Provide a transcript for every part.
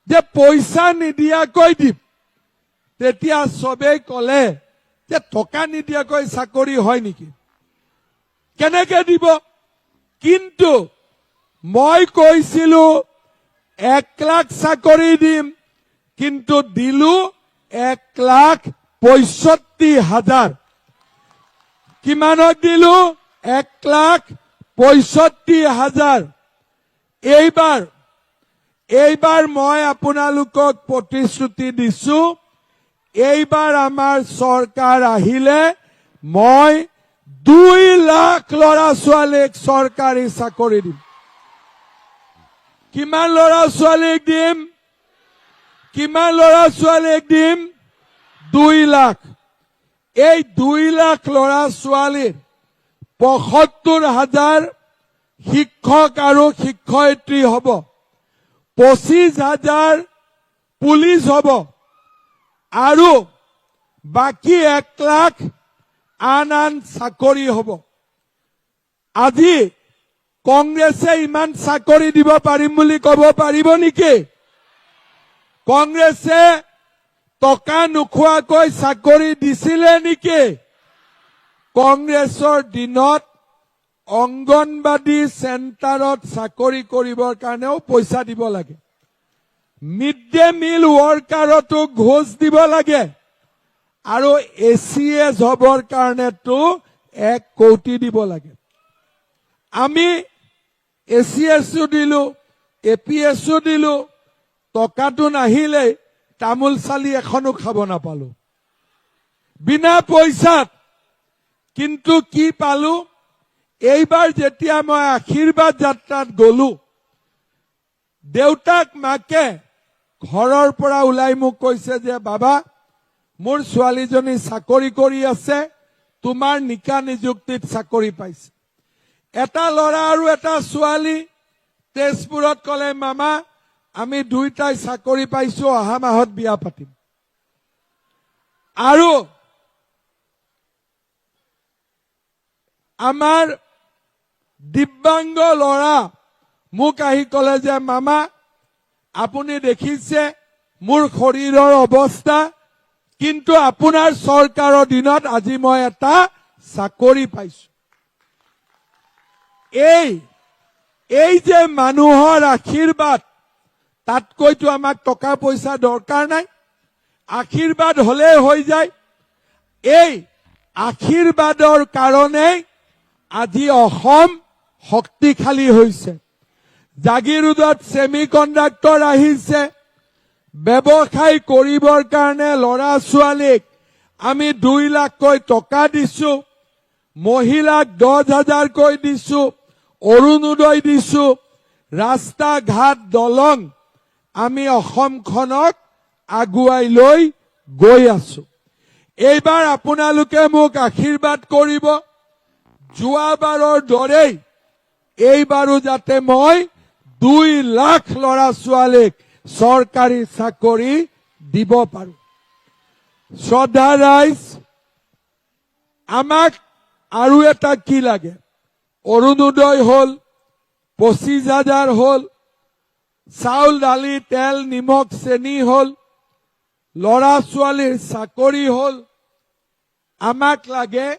যে পইচা নিদিয়াকৈ দিম তেতিয়া সবেই কলে যে টকা নিদিয়াকৈ চাকৰি হয় নেকি কেনেকে দিব কিন্তু মই কৈছিলো 1 লাখ চাকৰি দিম কিন্তু দিলু 1,65,000 কিমানত দিলু 1,65,000 এইবাৰ মই আপোনালোকক প্ৰতিশ্ৰুতি দিছো এইবাৰ আমাৰ চৰকাৰ আহিলে মই 2 লাখ ল'ৰা ছোৱালীক চৰকাৰী চাকৰি দিম কিমান ল'ৰা ছোৱালীক দিম কিমান ল'ৰা ছোৱালীক দিম 2 লাখ এই 2 লাখ ল'ৰা ছোৱালীৰ ৭৫,000 শিক্ষক আৰু শিক্ষয়িত্ৰী হ'ব 25,000 পুলিচ হ'ব আৰু বাকি 1 লাখ আন চাকৰি হ'ব আজি কংগ্ৰেছে ইমান চাকৰি দিব পাৰিম বুলি ক'ব পাৰিব নেকি কংগ্ৰেছে টকা নোখোৱাকৈ চাকৰি দিছিলে নেকি কংগ্ৰেছৰ দিনত অংগনবাদী চেণ্টাৰত চাকৰি কৰিবৰ কাৰণেও পইচা দিব লাগে মিড ডে মিল ৱৰ্কাৰতো ঘোষ দিব লাগে আৰু এচিএছ হবৰ কাৰণেতো 1 কোটি দিব লাগে আমি এচিএছও দিলো এপিএছও দিলো টকাটো নাহিলে তামোল চালি এখনো খাব নাপালো বিনা পইচাত কিন্তু কি পালো এইবাৰ যেতিয়া মই আশীৰ্বাদ যাত্ৰাত গলো দেউতাক মাকে ঘৰৰ পৰা ওলাই মোক কৈছে যে বাবা মোৰ ছোৱালীজনী চাকৰি কৰি আছে তোমাৰ নিকা নিযুক্তিত চাকৰি পাইছে এটা ল'ৰা আৰু এটা ছোৱালী তেজপুৰত কলে মামা আমি দুইটাই চাকৰি পাইছো অহা মাহত বিয়া পাতিম আৰু আমাৰ দিব্যাংগ ল'ৰা মোক আহি কলে যে মামা আপুনি দেখিছে মোৰ শৰীৰৰ অৱস্থা কিন্তু আপোনাৰ চৰকাৰৰ দিনত আজি মই এটা চাকৰি পাইছো এই যে মানুহৰ আশীৰ্বাদ তাতকৈতো আমাক টকা পইচা দৰকাৰ নাই আশীৰ্বাদ হলে হৈ যায় এই আশীৰ্বাদৰ কাৰণে আজি অসম শক্তিশালী হৈছে জাগিৰোডত সেমিকন্ডাক্টৰ আহিছে ব্যৱসায় কৰিবৰ কাৰণে ল'ৰা ছোৱালীক আমি 2 লাখকৈ টকা দিছো মহিলাক 10,000 কৈ দিছো অৰুণোদয় দিছো ৰাস্তা ঘাট দলং আমি অসমখনক আগুৱাই লৈ গৈ আছো এইবাৰ আপোনালোকে মোক আশীৰ্বাদ কৰিব যোৱাবাৰৰ দৰেই এইবাৰো যাতে মই 2 লাখ ল'ৰা ছোৱালীক চৰকাৰী চাকৰি দিব পাৰো শ্ৰদ্ধা ৰাইজ আমাক আৰু এটা কি লাগে অৰুণোদয় হল 25,000 হল চাউল দালি তেল নিমখ চেনি হল ল'ৰা ছোৱালীৰ চাকৰি হল আমাক লাগে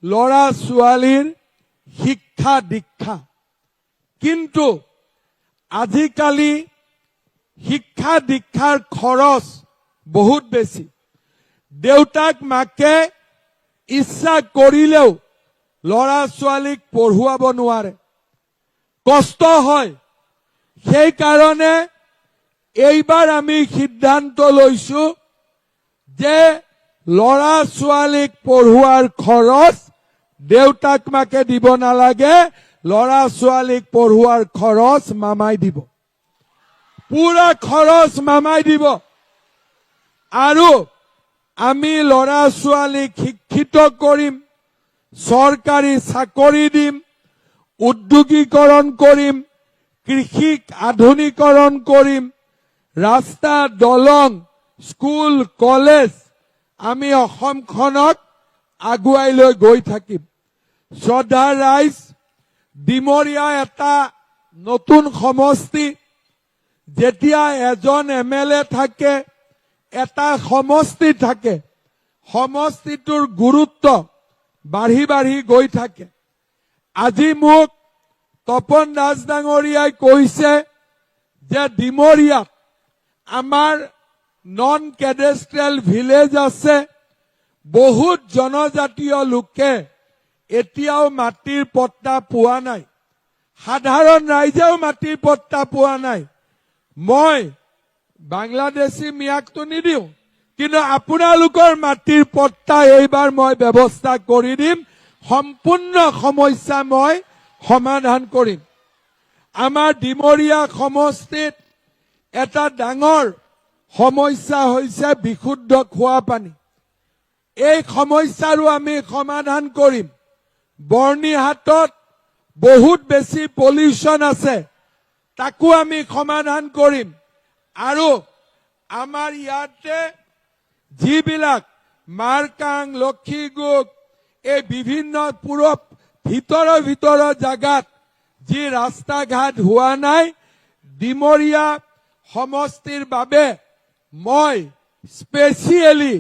ল'ৰা ছোৱালীৰ শিক্ষা দীক্ষা কিন্তু আজিকালি শিক্ষা দীক্ষাৰ খৰচ বহুত বেছি দেউতাক মাকে ইচ্ছা কৰিলেও ল'ৰা ছোৱালীক পঢ়ুৱাব নোৱাৰে কষ্ট হয় সেই কাৰণে এইবাৰ আমি সিদ্ধান্ত লৈছো যে ল'ৰা ছোৱালীক পঢ়ুৱাৰ খৰচ দেউতাক মাকে দিব নালাগে ল'ৰা ছোৱালীক পঢ়ুৱাৰ খৰচ মামাই দিব পুৰা খৰচ মামাই দিব আৰু আমি ল'ৰা ছোৱালীক শিক্ষিত কৰিম চৰকাৰী চাকৰি দিম উদ্যোগীকৰণ কৰিম কৃষিক আধুনিকৰণ কৰিম ৰাস্তা দলং স্কুল কলেজ আমি অসমখনক আগুৱাই লৈ গৈ থাকিম শ্ৰদ্ধা ৰাইজ ডিমৰীয়া এটা নতুন সমষ্টি যেতিয়া এজন MLA থাকে, এটা সমষ্টি থাকে, সমষ্টিটোৰ গুৰুত্ব বাঢ়ি বাঢ়ি গৈ থাকে। আজি মোক তপন দাস ডাঙৰীয়াই কৈছে যে ডিমৰিয়াত আমাৰ নন কেডেষ্ট্ৰিয়েল ভিলেজ আছে, বহুত জনজাতীয় লোকে এতিয়াও মাটিৰ পট্টা পোৱা নাই, সাধাৰণ ৰাইজেও মাটিৰ পট্টা পোৱা নাই। মই বাংলাদেশী মিয়াকটো নিদিওঁ, কিন্তু আপোনালোকৰ মাটিৰ পট্টা এইবাৰ মই ব্যৱস্থা কৰি দিম, সম্পূৰ্ণ সমস্যা মই সমাধান কৰিম। আমাৰ ডিমৰিয়া সমষ্টিত এটা ডাঙৰ সমস্যা হৈছে বিশুদ্ধ খোৱা পানী। এই সমস্যাৰো আমি সমাধান কৰিম। বৰ্ণিহাটত বহুত বেছি পলিউশ্যন আছে, তাকো আমি সমাধান কৰিম। আৰু আমাৰ ইয়াতে যিবিলাক মাৰকাং, লক্ষীগুগ, এই বিভিন্ন পূৰব ভিতৰৰ জাগাত যি ৰাস্তা ঘাট হোৱা নাই, ডিমৰিয়া সমষ্টিৰ বাবে মই স্পেচিয়েলি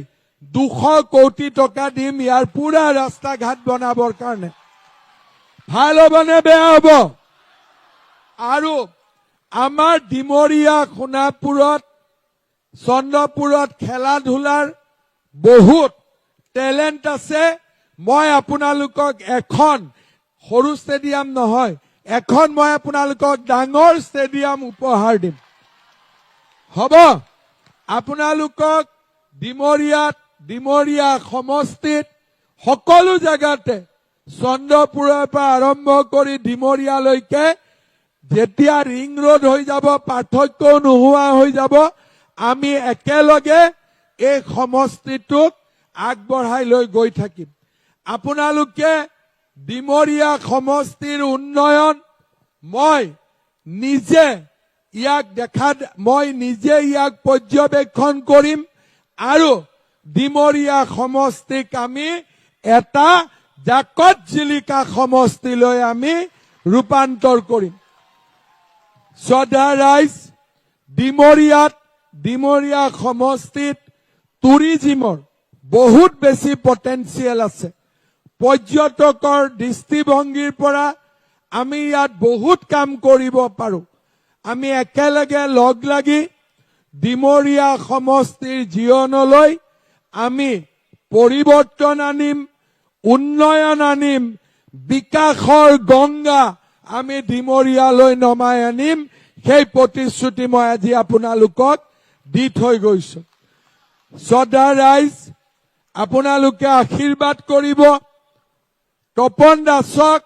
200 কোটি টকা দিম ইয়াৰ পুৰা ৰাস্তা ঘাট বনাবৰ কাৰণে। ভাল হ'বনে বেয়া হ'ব? আৰু আমাৰ ডিমৰিয়া, সোণাপুৰত, চন্দ্ৰপুৰত খেলা ধূলাৰ বহুত টেলেণ্ট আছে। মই আপোনালোকক এখন সৰু ষ্টেডিয়াম নহয়, এখন মই আপোনালোকক ডাঙৰ ষ্টেডিয়াম উপহাৰ দিম। হ'ব? আপোনালোকক ডিমৰিয়া সমষ্টিত সকলো জাগাতে, চন্দ্ৰপুৰৰ পৰা আৰম্ভ কৰি ডিমৰিয়ালৈকে যেতিয়া ৰিং ৰোড হৈ যাব, পাৰ্থক্য নোহোৱা হৈ যাব, আমি একেলগে এই সমষ্টিটোক আগবঢ়াই লৈ গৈ থাকিম। আপোনালোকে ডিমৰিয়া সমষ্টিৰ উন্নয়ন মই নিজে ইয়াক পৰ্যবেক্ষণ কৰিম আৰু ডিমৰিয়া সমষ্টিক আমি এটা জাকত জিলিকা সমষ্টিলৈ আমি ৰূপান্তৰ কৰিম। শ্ৰদ্ধা ৰাইজ, ডিমৰিয়া সমষ্টিত টুৰিজিমৰ বহুত বেছি পটেঞ্চিয়েল আছে। পৰ্যটকৰ দৃষ্টিভংগীৰ পৰা আমি ইয়াত বহুত কাম কৰিব পাৰো। আমি একেলগে লগ লাগি ডিমৰিয়া সমষ্টিৰ জীৱনলৈ আমি পৰিৱৰ্তন আনিম, উন্নয়ন আনিম, বিকাশৰ গংগা আমি ডিমৰিয়ালৈ নমাই আনিম। সেই প্ৰতিশ্ৰুতি মই আজি আপোনালোকক দি থৈ গৈছো। শ্ৰদ্ধা ৰাইজ, আপোনালোকে আশীৰ্বাদ কৰিব, তপন দাসক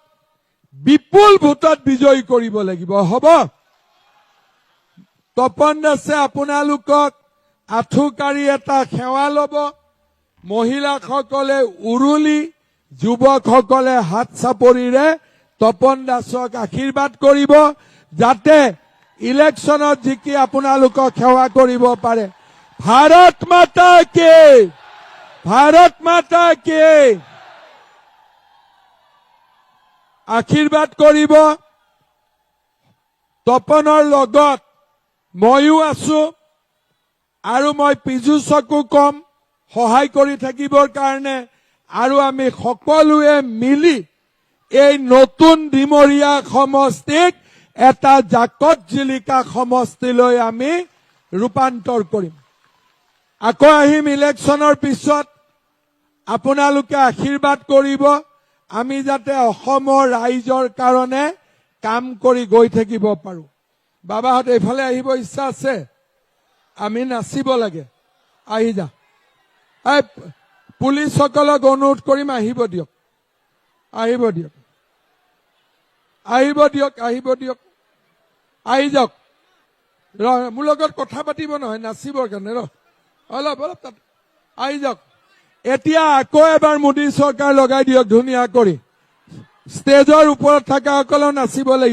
বিপুল ভোটত বিজয়ী কৰিব লাগিব। হ'ব? তপন দাসে আপোনালোকক আঁঠুকাৰি এটা সেৱা ল'ব, মহিলাসকলে উৰুলি, যুৱকসকলে হাত চাপৰিৰে তপন দাসক আশীৰ্বাদ কৰিব, যাতে ইলেকশ্যনত জিকি আপোনালোকক সেৱা কৰিব পাৰে। ভাৰত মাতা কি, ভাৰত মাতা কি। আশীৰ্বাদ কৰিব। তপনৰ লগত ময়ো আছো আৰু মই পীযুষকো কম সহায় কৰি থাকিবৰ কাৰণে। আৰু আমি সকলোৱে মিলি এই নতুন ডিমৰিয়া সমষ্টিক এটা জাকত জিলিকা সমষ্টিলৈ আমি ৰূপান্তৰ কৰিম। আকৌ আহিম ইলেকশ্যনৰ পিছত, আপোনালোকে আশীৰ্বাদ কৰিব, আমি যাতে অসমৰ ৰাইজৰ কাৰণে কাম কৰি গৈ থাকিব পাৰো। বাবাহঁত এইফালে আহিব ইচ্ছা আছে? আমি নাচিব লাগে, আহি যা। পুলিচসকলক অনুৰোধ কৰিম, আহিব দিয়ক, আহিব দিয়ক, আহিব দিয়ক, আহিব দিয়ক, আহি যাওক। মোৰ লগত কথা পাতিব নহয়, নাচিবৰ কাৰণে অলপ তাত আহি যাওক। এতিয়া আকৌ এবাৰ মোদী চৰকাৰ লগাই দিয়ক ধুনীয়া কৰি। ষ্টেজৰ ওপৰত থকা সকলেও নাচিব লাগিব।